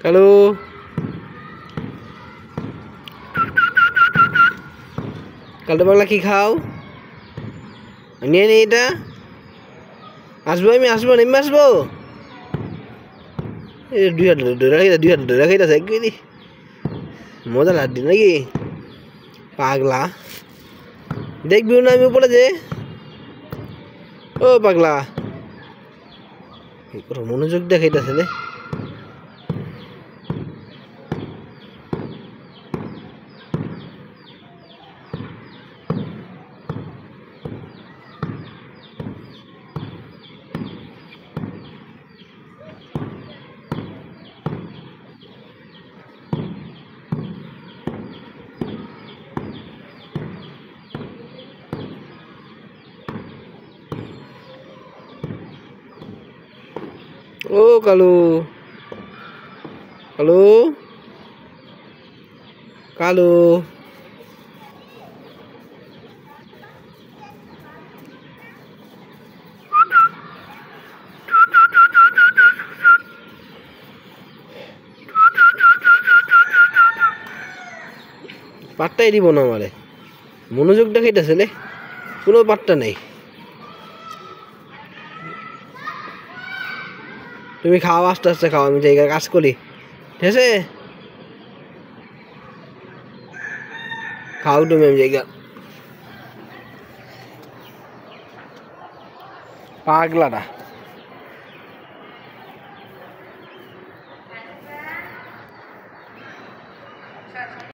কালু কালু পাগলা কি খাও? নিয়ে নি এটা। আসবো, আমি আসবো, নেমে আসবো। দুই হাত ধরে খাইতেছে একদিনই। মজা লাগছে নাকি? পাগলা দেখবি না আমি উপরে যে। ও পাগলা মনোযোগ দেখাইতেছে রে। ও কালু কালু কালু পাট্টাই দিব না আমারে। মনোযোগ দেখাইতেছে রে, কোনো পাট্টা নেই। তুমি খাও, আস্তে আস্তে খাও, আমি জায়গায় কাজ করি। ঠিক আছে, খাও তুমি, আমি জায়গা। পাগলাটা